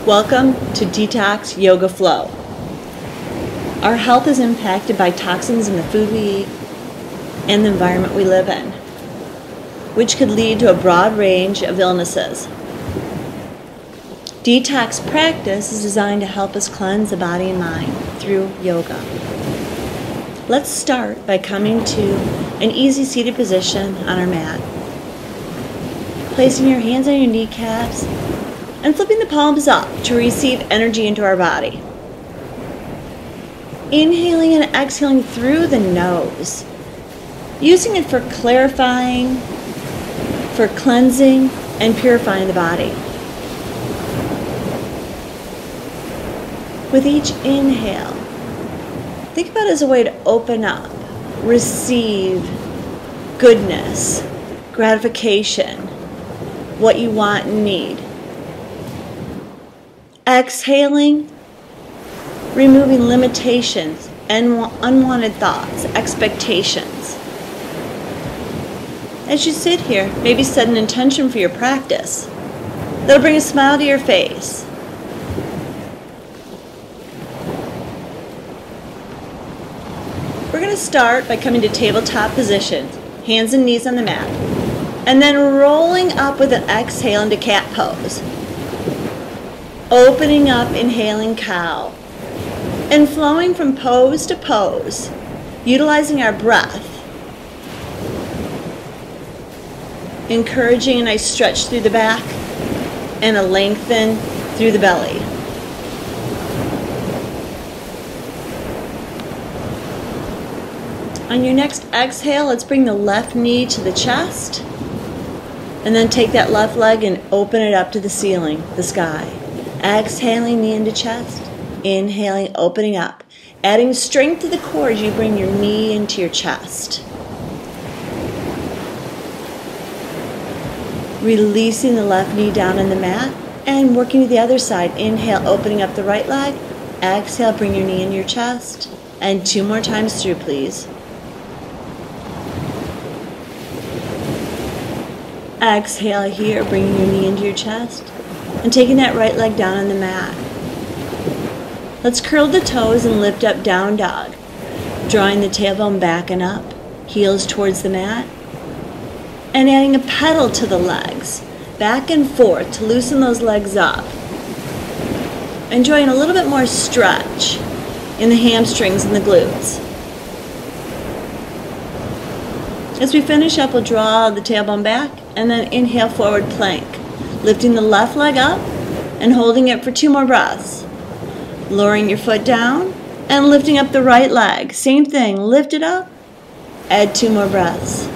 Welcome to Detox Yoga Flow. Our health is impacted by toxins in the food we eat and the environment we live in, which could lead to a broad range of illnesses. Detox practice is designed to help us cleanse the body and mind through yoga. Let's start by coming to an easy seated position on our mat. Placing your hands on your kneecaps and flipping the palms up to receive energy into our body. Inhaling and exhaling through the nose, using it for clarifying, for cleansing, and purifying the body. With each inhale, think about it as a way to open up, receive goodness, gratification, what you want and need. Exhaling, removing limitations and unwanted thoughts, expectations. As you sit here, maybe set an intention for your practice that'll bring a smile to your face. We're going to start by coming to tabletop position, hands and knees on the mat, and then rolling up with an exhale into cat pose. Opening up, inhaling cow, and flowing from pose to pose, utilizing our breath, encouraging a nice stretch through the back and a lengthen through the belly. On your next exhale, let's bring the left knee to the chest, and then take that left leg and open it up to the ceiling, the sky. Exhaling, knee into chest. Inhaling, opening up. Adding strength to the core as you bring your knee into your chest. Releasing the left knee down on the mat and working to the other side. Inhale, opening up the right leg. Exhale, bring your knee in your chest. And 2 more times through, please. Exhale here, bringing your knee into your chest. And taking that right leg down on the mat. Let's curl the toes and lift up, down dog. Drawing the tailbone back and up, heels towards the mat. And adding a pedal to the legs, back and forth to loosen those legs up. Enjoying a little bit more stretch in the hamstrings and the glutes. As we finish up, we'll draw the tailbone back and then inhale, forward plank. Lifting the left leg up and holding it for 2 more breaths. Lowering your foot down and lifting up the right leg. Same thing, lift it up, add 2 more breaths.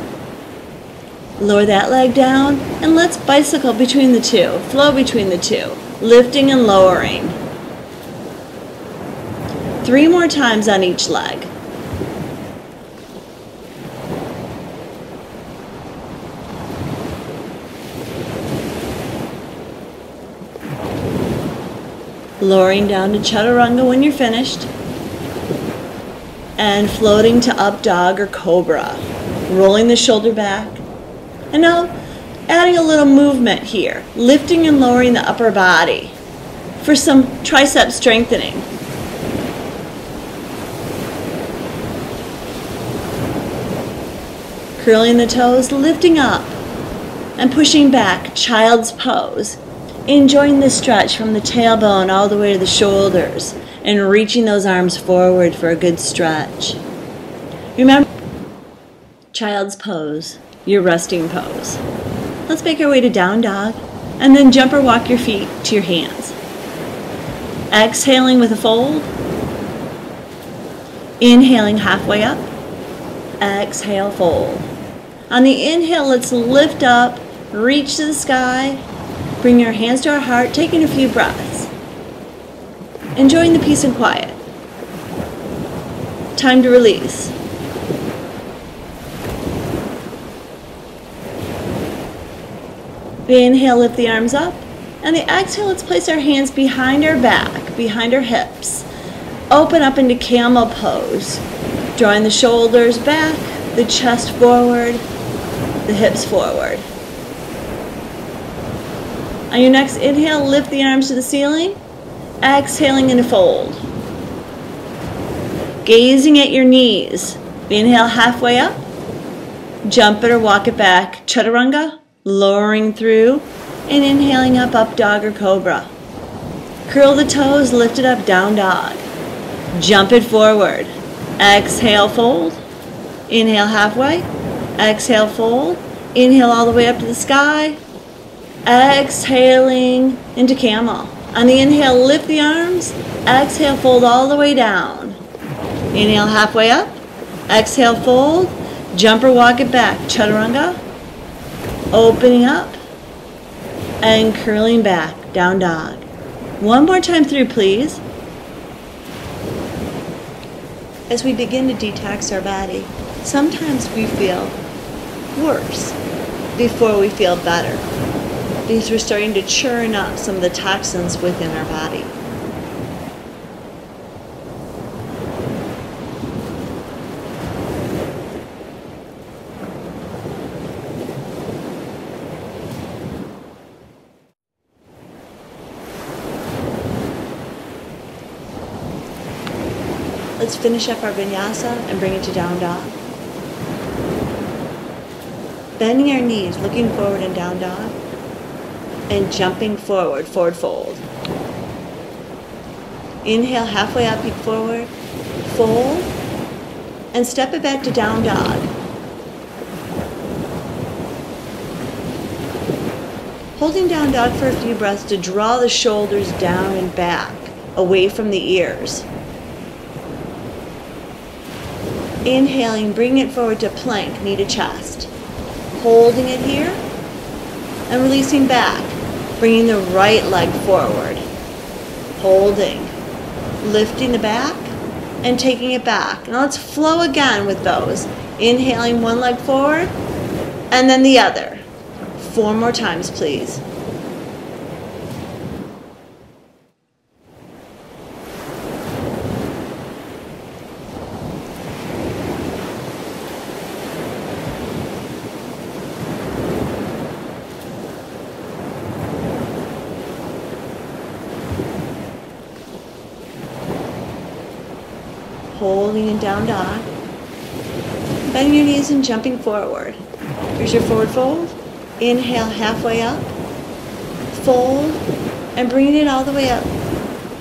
Lower that leg down and let's bicycle between the two, flow between the two, lifting and lowering. 3 more times on each leg. Lowering down to chaturanga when you're finished. And floating to up dog or cobra. Rolling the shoulder back. And now adding a little movement here. Lifting and lowering the upper body for some tricep strengthening. Curling the toes, lifting up and pushing back, child's pose. Enjoying the stretch from the tailbone all the way to the shoulders and reaching those arms forward for a good stretch. Remember, child's pose, your resting pose. Let's make our way to down dog and then jump or walk your feet to your hands. Exhaling with a fold. Inhaling halfway up. Exhale, fold. On the inhale, let's lift up, reach to the sky. Bring your hands to our heart, taking a few breaths. Enjoying the peace and quiet. Time to release. The inhale, lift the arms up. And the exhale, let's place our hands behind our back, behind our hips. Open up into camel pose. Drawing the shoulders back, the chest forward, the hips forward. On your next inhale, lift the arms to the ceiling. Exhaling into fold. Gazing at your knees. Inhale halfway up. Jump it or walk it back. Chaturanga. Lowering through. And inhaling up, up dog or cobra. Curl the toes, lift it up, down dog. Jump it forward. Exhale, fold. Inhale halfway. Exhale, fold. Inhale all the way up to the sky. Exhaling into camel. On the inhale, lift the arms. Exhale, fold all the way down. Inhale halfway up. Exhale, fold. Jump or walk it back. Chaturanga. Opening up. And curling back. Down dog. One more time through, please. As we begin to detox our body, sometimes we feel worse before we feel better, because we're starting to churn up some of the toxins within our body. Let's finish up our vinyasa and bring it to down dog. Bending our knees, looking forward in down dog, and jumping forward, forward fold. Inhale, halfway up, peek forward, fold, and step it back to down dog. Holding down dog for a few breaths to draw the shoulders down and back, away from the ears. Inhaling, bring it forward to plank, knee to chest. Holding it here, and releasing back, bringing the right leg forward. Holding, lifting the back, and taking it back. Now let's flow again with those. Inhaling one leg forward, and then the other. 4 more times, please. Holding in down dog. Bending your knees and jumping forward. Here's your forward fold. Inhale halfway up. Fold. And bringing it all the way up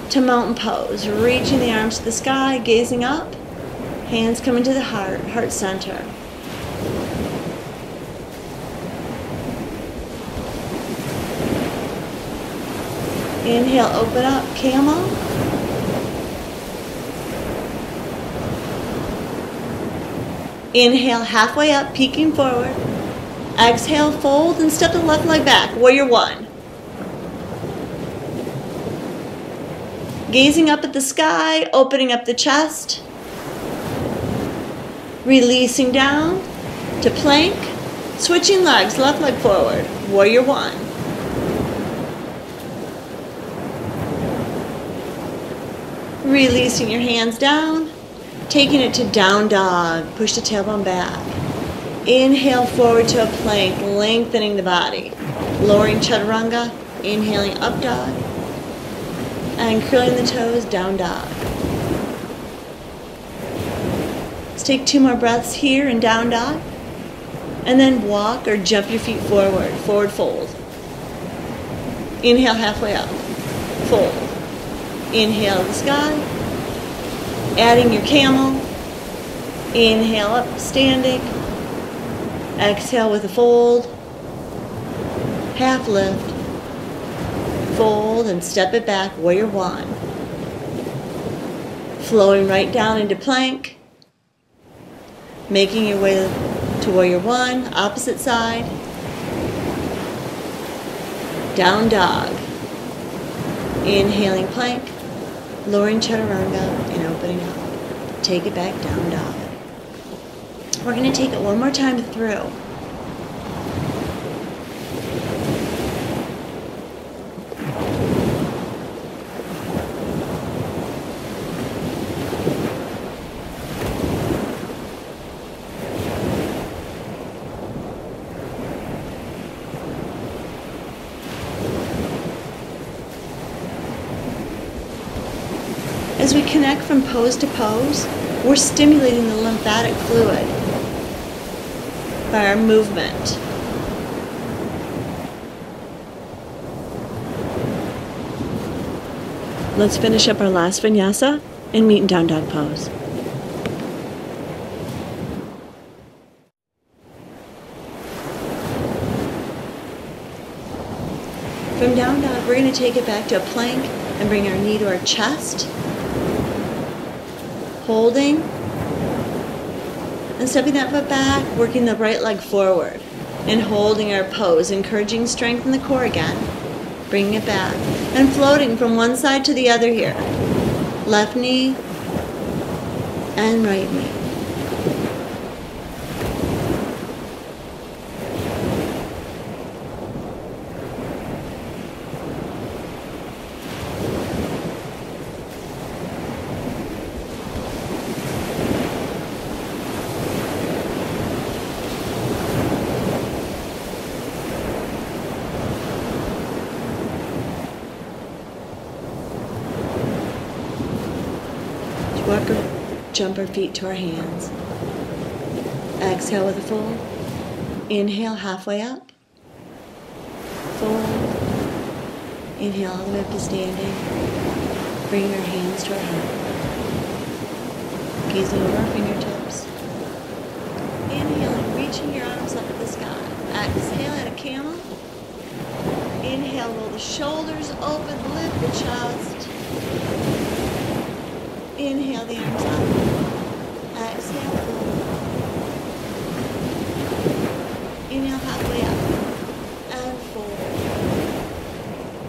to mountain pose. Reaching the arms to the sky, gazing up. Hands coming to the heart, heart center. Inhale, open up, camel. Inhale, halfway up, peeking forward. Exhale, fold, and step the left leg back, warrior one. Gazing up at the sky, opening up the chest. Releasing down to plank. Switching legs, left leg forward, warrior one. Releasing your hands down. Taking it to down dog, push the tailbone back. Inhale forward to a plank, lengthening the body. Lowering chaturanga, inhaling up dog, and curling the toes, down dog. Let's take 2 more breaths here in down dog, and then walk or jump your feet forward, forward fold. Inhale halfway up, fold. Inhale to the sky. Adding your camel. Inhale up, standing. Exhale with a fold. Half lift. Fold and step it back, warrior one. Flowing right down into plank. Making your way to warrior one, opposite side. Down dog. Inhaling plank. Lowering chaturanga and opening up. Take it back, down dog. We're going to take it one more time through. As we connect from pose to pose, we're stimulating the lymphatic fluid by our movement. Let's finish up our last vinyasa and meet in down dog pose. From down dog, we're going to take it back to a plank and bring our knee to our chest, holding and stepping that foot back, working the right leg forward and holding our pose, encouraging strength in the core again, bringing it back and floating from one side to the other here. Left knee and right knee. Walk or jump our feet to our hands. Exhale with a fold. Inhale halfway up. Fold. Inhale all the way up to standing. Bring our hands to our heart. Gazing over our fingertips. Inhaling, reaching your arms up at the sky. Exhale at a camel. Inhale, roll the shoulders open, lift the chest. Inhale the arms up. Exhale, fold. Inhale halfway up. And fold.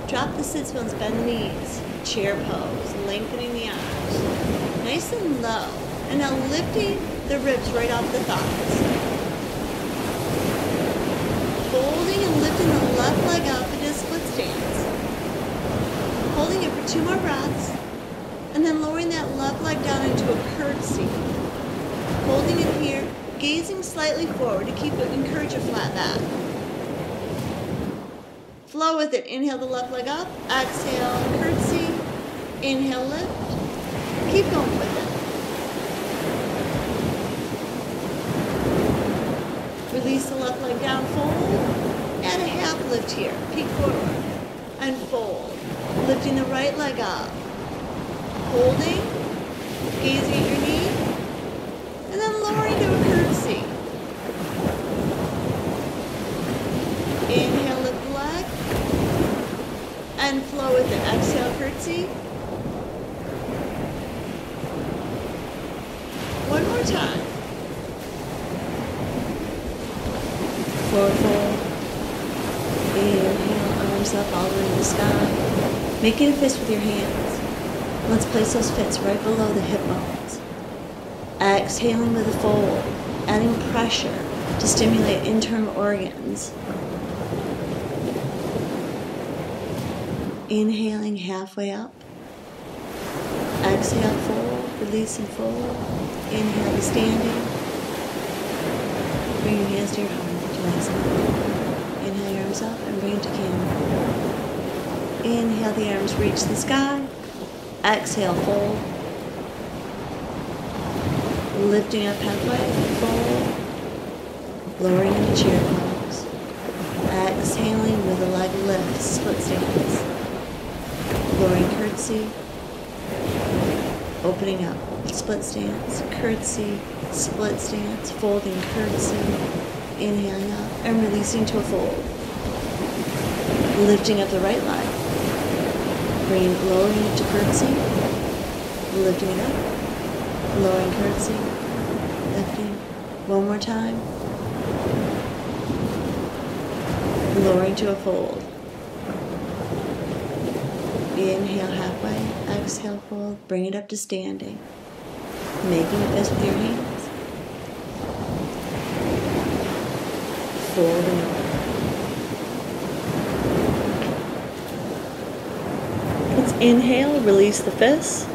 Drop the sits bones, bend the knees. Chair pose, lengthening the arms. Nice and low. And now lifting the ribs right off the thighs. Holding and lifting the left leg up into a split stance. Holding it for 2 more breaths. And then lowering that left leg down into a curtsy. Holding it here, gazing slightly forward to encourage a flat back. Flow with it. Inhale the left leg up. Exhale, curtsy. Inhale, lift. Keep going with it. Release the left leg down, fold. Add a half lift here. Peek forward. And fold. Lifting the right leg up. Holding, gazing at your knee, and then lowering to a curtsy. Inhale, lift the leg, and flow with it. Exhale, curtsy. One more time. Forward fold. Inhale, arms up all the way to the sky. Making a fist with your hands. Let's place those fists right below the hip bones. Exhaling with a fold, adding pressure to stimulate internal organs. Inhaling halfway up. Exhale, fold, release and fold. Inhale to standing. Bring your hands to your heart, Inhale your arms up and bring it to camel. Inhale, the arms reach the sky. Exhale, fold. Lifting up halfway, fold. Lowering into chair pose. Exhaling with a leg lift, split stance. Lowering curtsy. Opening up, split stance, curtsy, split stance, folding curtsy. Inhaling up and releasing to a fold. Lifting up the right leg. Lowering it to curtsy, lifting it up, lowering curtsy, lifting. One more time. Lowering to a fold. Inhale halfway, exhale fold, bring it up to standing. Making a fist with your hands. Folding over. Let's inhale, release the fists.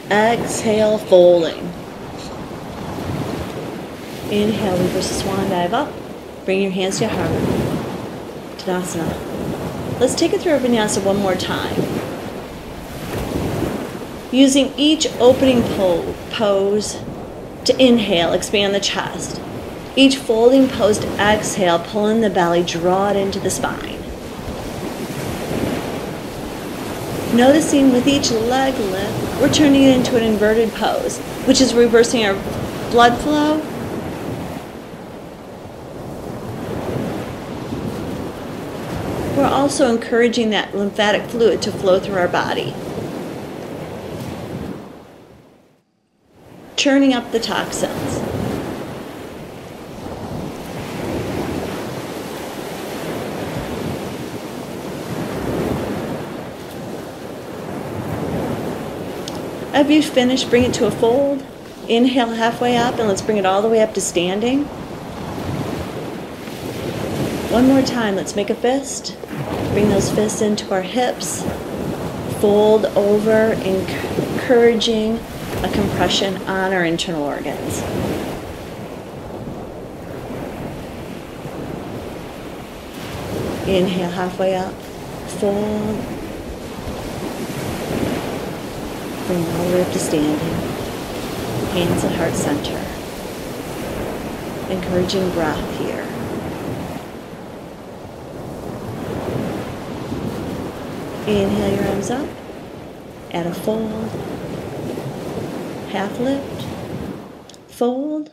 Exhale, folding. Inhale, reverse the swan dive up. Bring your hands to your heart. Tadasana. Let's take it through our vinyasa one more time. Using each opening pose to inhale, expand the chest. Each folding pose to exhale, pull in the belly, draw it into the spine. Noticing with each leg lift, we're turning it into an inverted pose, which is reversing our blood flow. We're also encouraging that lymphatic fluid to flow through our body. Churning up the toxins. After you finish, bring it to a fold. Inhale halfway up, and let's bring it all the way up to standing. One more time, let's make a fist. Bring those fists into our hips. Fold over, encouraging a compression on our internal organs. Inhale halfway up, fold. Bring it all the way up to standing. Hands at heart center. Encouraging breath here. Inhale your arms up. Add a fold. Half lift. Fold.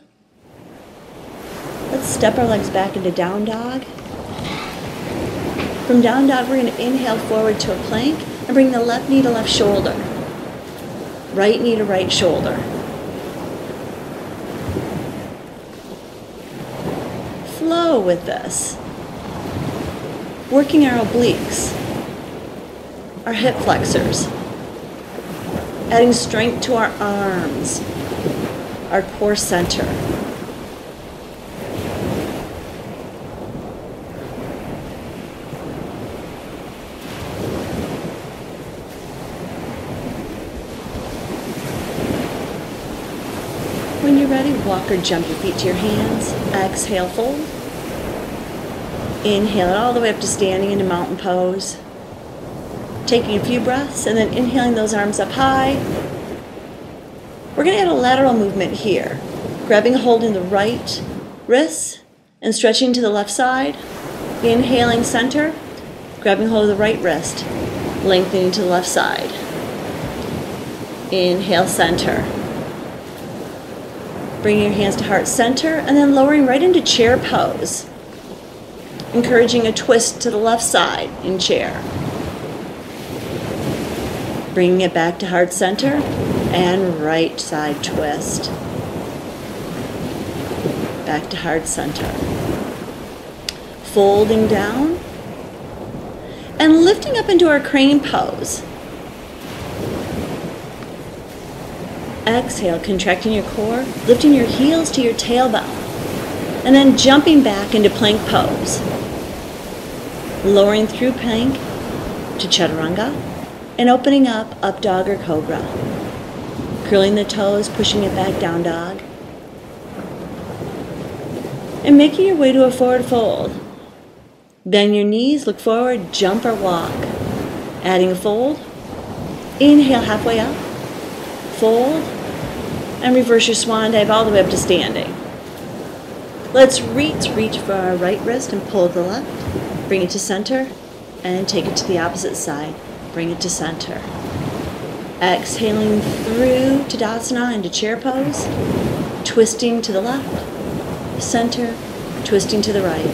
Let's step our legs back into down dog. From down dog, we're going to inhale forward to a plank and bring the left knee to left shoulder. Right knee to right shoulder. Flow with this. Working our obliques, our hip flexors. Adding strength to our arms, our core center. When you're ready, walk or jump your feet to your hands. Exhale, fold. Inhale it all the way up to standing into mountain pose. Taking a few breaths and then inhaling those arms up high. We're going to add a lateral movement here. Grabbing a hold in the right wrist and stretching to the left side. Inhaling center. Grabbing hold of the right wrist. Lengthening to the left side. Inhale, center. Bringing your hands to heart center and then lowering right into chair pose. Encouraging a twist to the left side in chair. Bringing it back to heart center and right side twist. Back to heart center. Folding down and lifting up into our crane pose. Exhale, contracting your core, lifting your heels to your tailbone, and then jumping back into plank pose. Lowering through plank to chaturanga, and opening up dog or cobra. Curling the toes, pushing it back, down dog. And making your way to a forward fold. Bend your knees, look forward, jump or walk. Adding a fold. Inhale halfway up. Fold. And reverse your swan dive all the way up to standing. Let's reach for our right wrist and pull to the left. Bring it to center and take it to the opposite side. Bring it to center. Exhaling through Tadasana into chair pose. Twisting to the left. Center. Twisting to the right.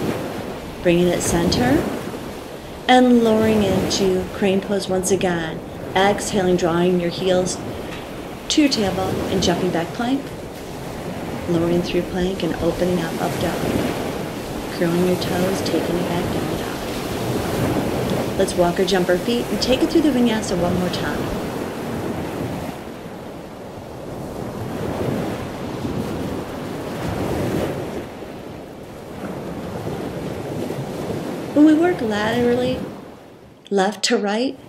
Bringing it center. And lowering into crane pose once again. Exhaling, drawing your heels to your tailbone and jumping back plank. Lowering through plank and opening up dog. Curling your toes, taking it back, down dog. Let's walk or jump our feet and take it through the vinyasa one more time. When we work laterally, left to right,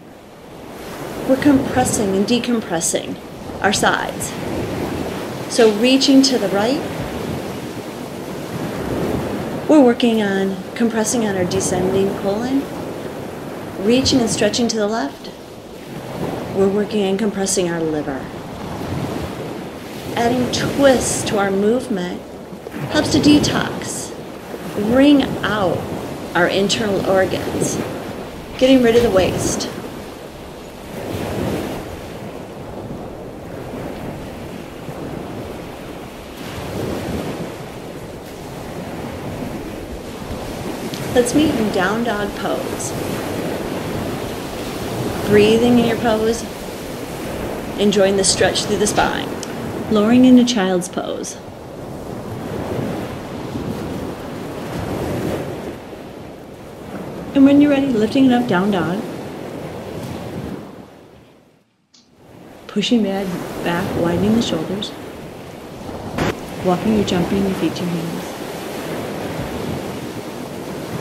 we're compressing and decompressing our sides. So reaching to the right, we're working on compressing on our descending colon. Reaching and stretching to the left, We're working on compressing our liver. Adding twists to our movement helps to detox, wring out our internal organs, getting rid of the waste. Let's meet in down dog pose. Breathing in your pose, enjoying the stretch through the spine. Lowering into child's pose. And when you're ready, lifting it up, down dog. Pushing back, widening the shoulders. Walking or jumping your feet to your hands.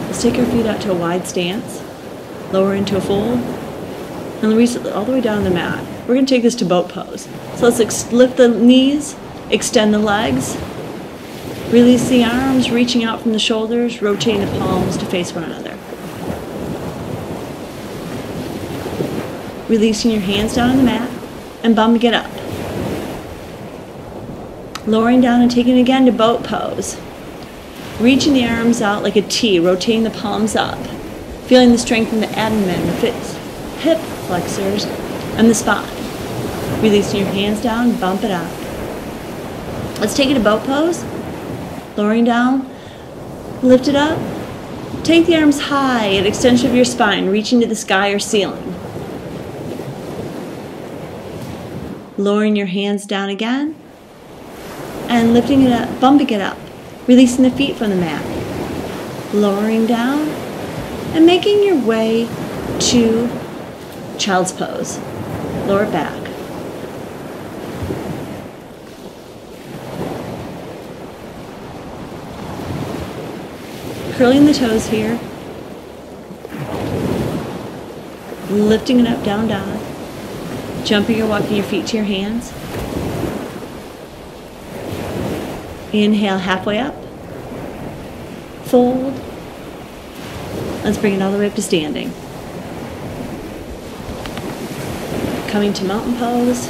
Let's take our feet out to a wide stance. Lower into a fold. And release it all the way down the mat. We're going to take this to boat pose. So let's lift the knees, extend the legs, release the arms, reaching out from the shoulders, rotating the palms to face one another. Releasing your hands down on the mat and bumping it up. Lowering down and taking it again to boat pose. Reaching the arms out like a T, rotating the palms up. Feeling the strength in the abdomen, the hip flexors, and the spine. Releasing your hands down, bump it up. Let's take it to boat pose. Lowering down, lift it up. Take the arms high at extension of your spine, reaching to the sky or ceiling. Lowering your hands down again, and lifting it up, bumping it up. Releasing the feet from the mat. Lowering down, and making your way to child's pose. Lower it back. Curling the toes here. Lifting it up, down dog. Jumping or walking your feet to your hands. Inhale halfway up. Fold. Let's bring it all the way up to standing. Coming to mountain pose.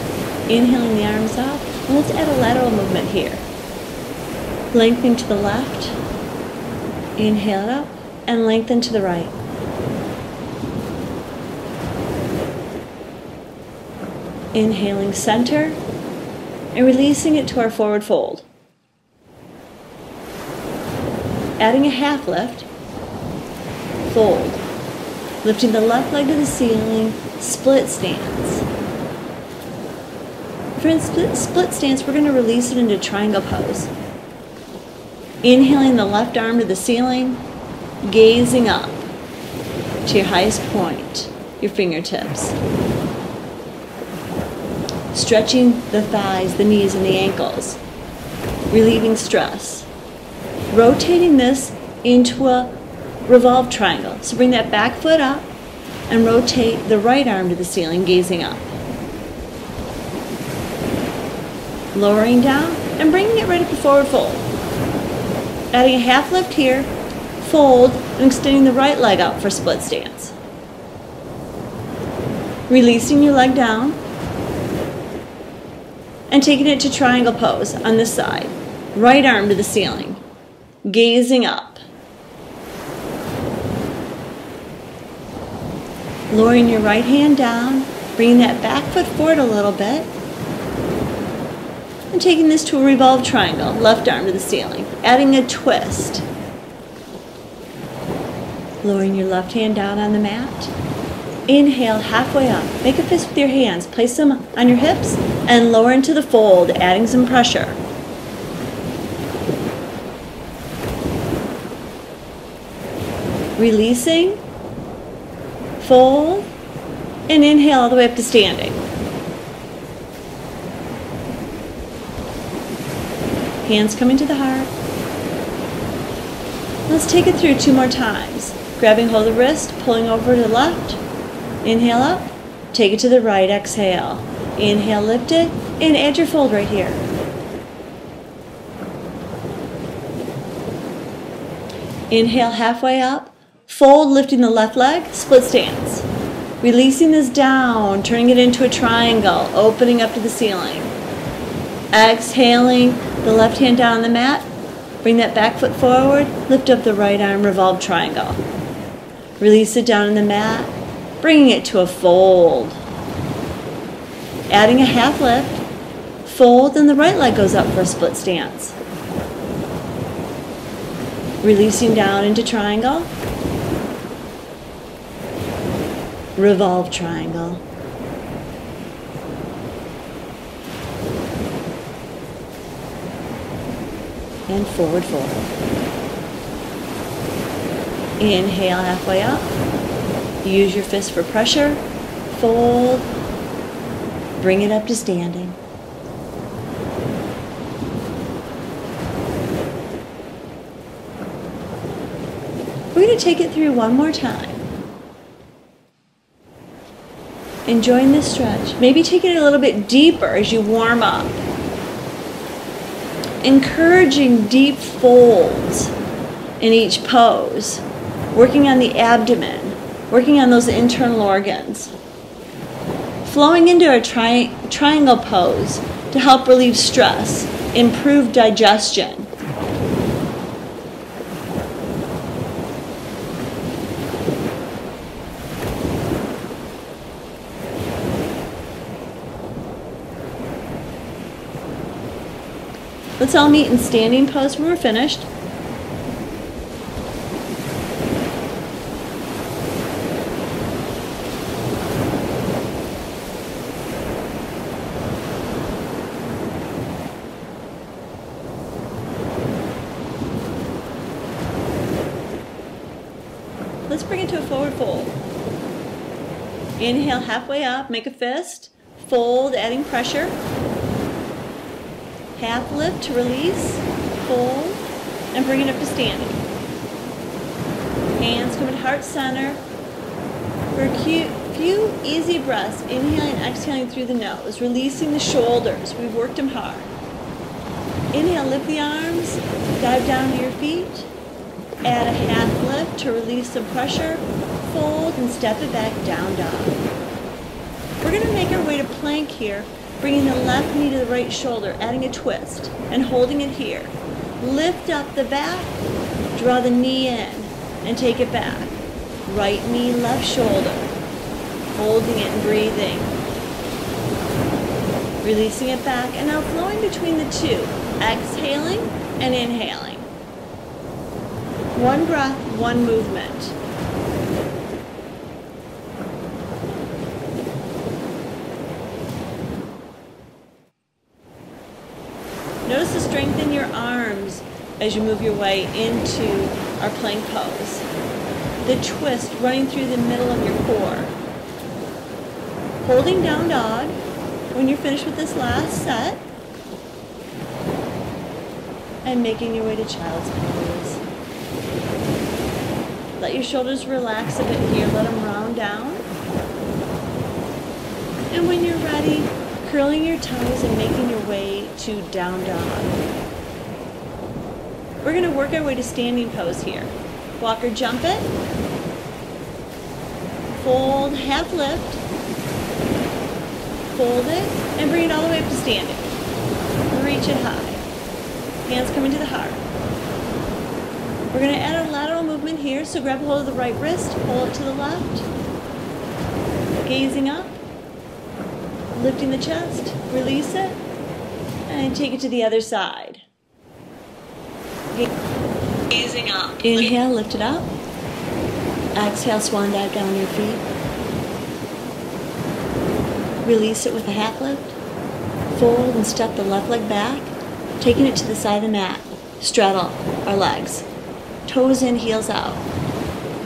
Inhaling the arms up. And let's add a lateral movement here. Lengthening to the left. Inhale it up. And lengthen to the right. Inhaling center. And releasing it to our forward fold. Adding a half lift, fold, lifting the left leg to the ceiling, split stance. For split stance, we're going to release it into triangle pose. Inhaling the left arm to the ceiling, gazing up to your highest point, your fingertips. Stretching the thighs, the knees, and the ankles, relieving stress. Rotating this into a revolved triangle. So bring that back foot up and rotate the right arm to the ceiling, gazing up. Lowering down and bringing it right up to forward fold. Adding a half lift here, fold, and extending the right leg out for split stance. Releasing your leg down and taking it to triangle pose on this side. Right arm to the ceiling. Gazing up. Lowering your right hand down, bringing that back foot forward a little bit, and taking this to a revolved triangle, left arm to the ceiling, adding a twist. Lowering your left hand down on the mat. Inhale halfway up, make a fist with your hands, place them on your hips, and lower into the fold, adding some pressure. Releasing, fold, and inhale all the way up to standing. Hands coming to the heart. Let's take it through 2 more times. Grabbing hold of the wrist, pulling over to the left. Inhale up, take it to the right, exhale. Inhale, lift it, and add your fold right here. Inhale halfway up. Fold, lifting the left leg, split stance. Releasing this down, turning it into a triangle, opening up to the ceiling. Exhaling the left hand down on the mat. Bring that back foot forward. Lift up the right arm, revolve triangle. Release it down on the mat, bringing it to a fold. Adding a half lift, fold, and the right leg goes up for a split stance. Releasing down into triangle. Revolve triangle. And forward fold. Inhale halfway up. Use your fist for pressure. Fold. Bring it up to standing. We're going to take it through one more time. Enjoying this stretch. Maybe take it a little bit deeper as you warm up. Encouraging deep folds in each pose. Working on the abdomen. Working on those internal organs. Flowing into a triangle pose to help relieve stress. Improve digestion. Let's all meet in standing pose when we're finished. Let's bring it to a forward fold. Inhale halfway up, make a fist, fold, adding pressure. Half lift to release, fold, and bring it up to standing. Hands come to heart center. For a few easy breaths, inhaling and exhaling through the nose, releasing the shoulders. We've worked them hard. Inhale, lift the arms, dive down to your feet. Add a half lift to release some pressure, fold, and step it back, down dog. We're going to make our way to plank here. Bringing the left knee to the right shoulder, adding a twist, and holding it here. Lift up the back, draw the knee in, and take it back. Right knee, left shoulder. Holding it and breathing. Releasing it back, and now flowing between the two. Exhaling and inhaling. One breath, one movement. Notice the strength in your arms as you move your way into our plank pose. The twist running through the middle of your core. Holding down dog when you're finished with this last set. And making your way to child's pose. Let your shoulders relax a bit here. Let them round down. And when you're ready, curling your toes and making your way to down dog. We're going to work our way to standing pose here. Walk or jump it. Fold, half lift. Fold it and bring it all the way up to standing. Reach it high. Hands come into the heart. We're going to add a lateral movement here, so grab a hold of the right wrist, pull it to the left. Gazing up. Lifting the chest, release it, and take it to the other side. Gazing up. Inhale, lift it up. Exhale, swan dive down on your feet. Release it with a half lift. Fold and step the left leg back, taking it to the side of the mat. Straddle our legs. Toes in, heels out.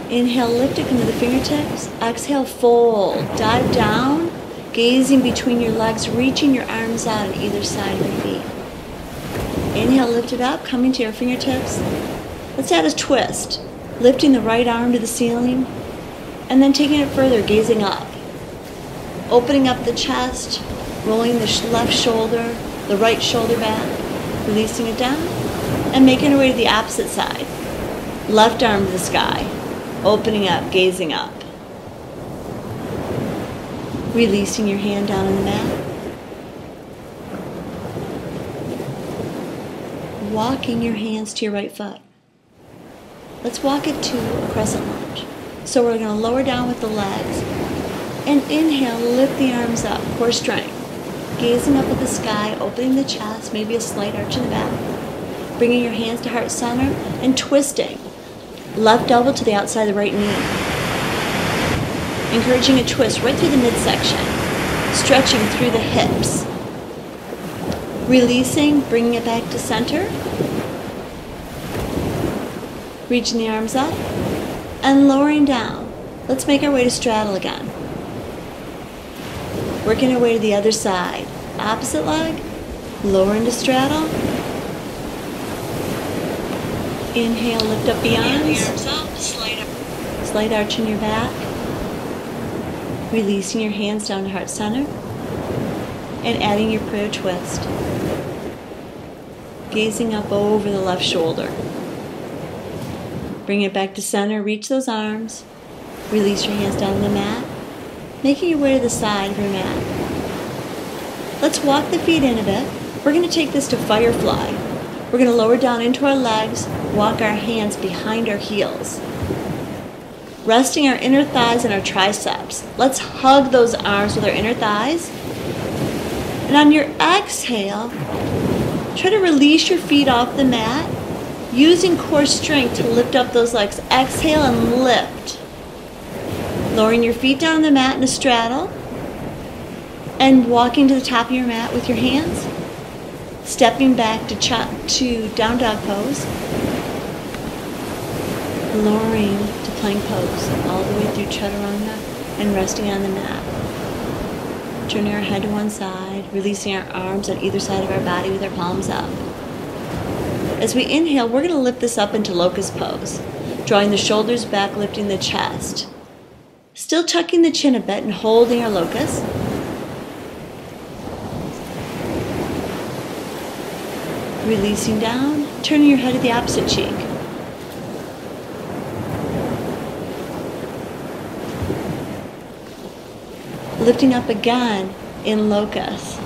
Inhale, lift it, come to the fingertips. Exhale, fold. Dive down, gazing between your legs, reaching your arms out on either side of your feet. Inhale, lift it up, coming to your fingertips. Let's add a twist. Lifting the right arm to the ceiling, and then taking it further, gazing up. Opening up the chest, rolling the left shoulder, the right shoulder back, releasing it down, and making our way to the opposite side. Left arm to the sky, opening up, gazing up. Releasing your hand down on the mat. Walking your hands to your right foot. Let's walk it to a crescent lunge. So we're going to lower down with the legs. And inhale, lift the arms up, core strength. Gazing up at the sky, opening the chest, maybe a slight arch in the back. Bringing your hands to heart center and twisting. Left elbow to the outside of the right knee. Encouraging a twist right through the midsection. Stretching through the hips. Releasing, bringing it back to center. Reaching the arms up and lowering down. Let's make our way to straddle again. Working our way to the other side. Opposite leg, lower into straddle. Inhale, lift up the arms. Slight arch in your back. Releasing your hands down to heart center. And adding your prayer twist. Gazing up over the left shoulder. Bring it back to center, reach those arms. Release your hands down on the mat. Making your way to the side of your mat. Let's walk the feet in a bit. We're going to take this to firefly. We're going to lower down into our legs, walk our hands behind our heels. Resting our inner thighs and our triceps. Let's hug those arms with our inner thighs. And on your exhale, try to release your feet off the mat, using core strength to lift up those legs. Exhale and lift. Lowering your feet down on the mat in a straddle. And walking to the top of your mat with your hands. Stepping back to down dog pose. Lowering to plank pose. All the way through chaturanga and resting on the mat. Turning our head to one side. Releasing our arms on either side of our body with our palms up. As we inhale, we're going to lift this up into locust pose. Drawing the shoulders back, lifting the chest. Still tucking the chin a bit and holding our locust. Releasing down, turning your head to the opposite cheek. Lifting up again in locust.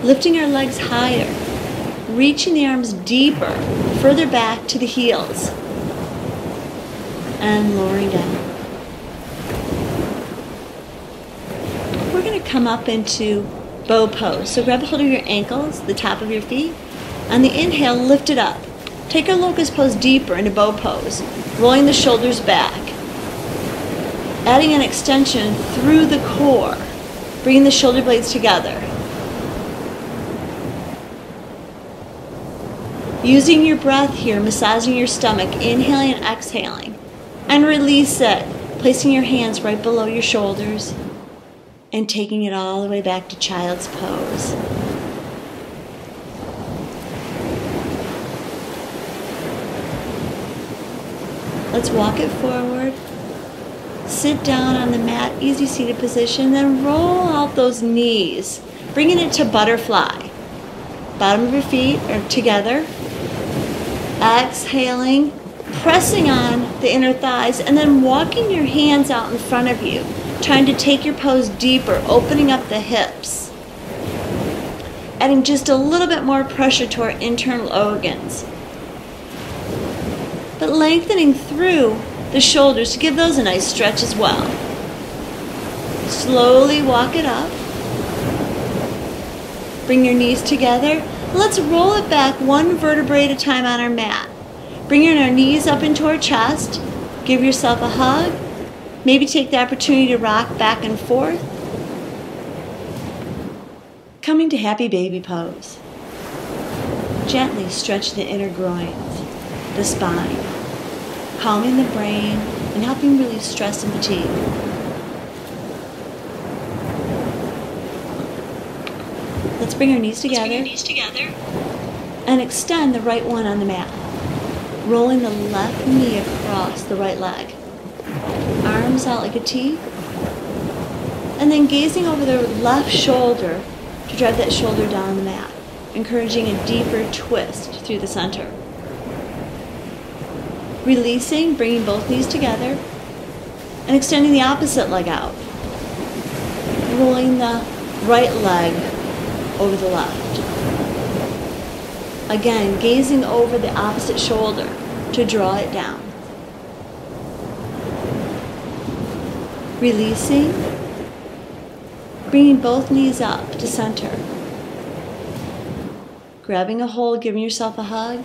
Lifting our legs higher. Reaching the arms deeper, further back to the heels. And lowering down. We're going to come up into bow pose. So grab a hold of your ankles, the top of your feet. On the inhale, lift it up. Take our locust pose deeper into bow pose, rolling the shoulders back. Adding an extension through the core, bringing the shoulder blades together. Using your breath here, massaging your stomach, inhaling and exhaling. And release it, placing your hands right below your shoulders and taking it all the way back to child's pose. Let's walk it forward. Sit down on the mat, easy seated position, then roll out those knees, bringing it to butterfly. Bottom of your feet are together. Exhaling, pressing on the inner thighs, and then walking your hands out in front of you, trying to take your pose deeper, opening up the hips. Adding just a little bit more pressure to our internal organs. But lengthening through the shoulders to give those a nice stretch as well. Slowly walk it up. Bring your knees together. Let's roll it back one vertebrae at a time on our mat. Bringing our knees up into our chest. Give yourself a hug. Maybe take the opportunity to rock back and forth. Coming to happy baby pose. Gently stretch the inner groins, the spine, calming the brain and helping relieve stress and fatigue. Let's bring our knees together and extend the right one on the mat. Rolling the left knee across the right leg. Arms out like a T. And then gazing over the left shoulder to drive that shoulder down on the mat, encouraging a deeper twist through the center. Releasing, bringing both knees together and extending the opposite leg out. rolling the right leg over the left. Again, gazing over the opposite shoulder to draw it down. Releasing, bringing both knees up to center. Grabbing a hold, giving yourself a hug,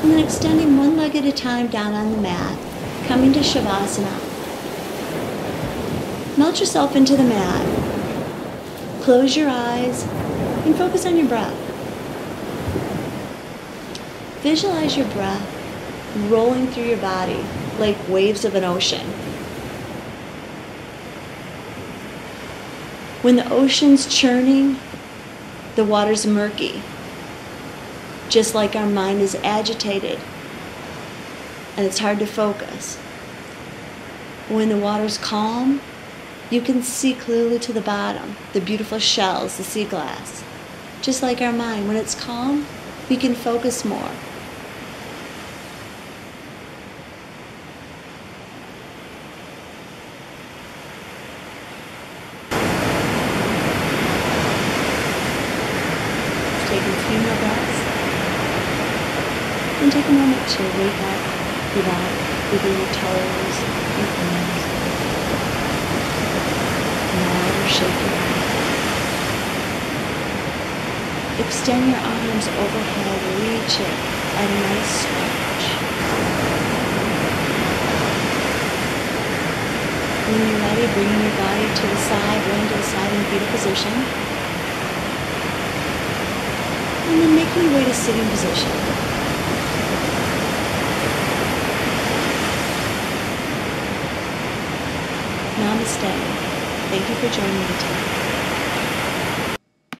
and then extending one leg at a time down on the mat, coming to Shavasana. Melt yourself into the mat. Close your eyes and focus on your breath. Visualize your breath rolling through your body like waves of an ocean. When the ocean's churning, the water's murky, just like our mind is agitated and it's hard to focus. When the water's calm, you can see clearly to the bottom, the beautiful shells, the sea glass. Just like our mind, when it's calm, we can focus more. Take a few more breaths. And take a moment to wake up your body, wiggle your toes, your fingers. Now shake your body. Extend your arms overhead, reaching a nice stretch. When you're ready, bringing your body to the side, rolling to the side in a fetal position. And then making your way to sitting position. Namaste. Thank you for joining me today.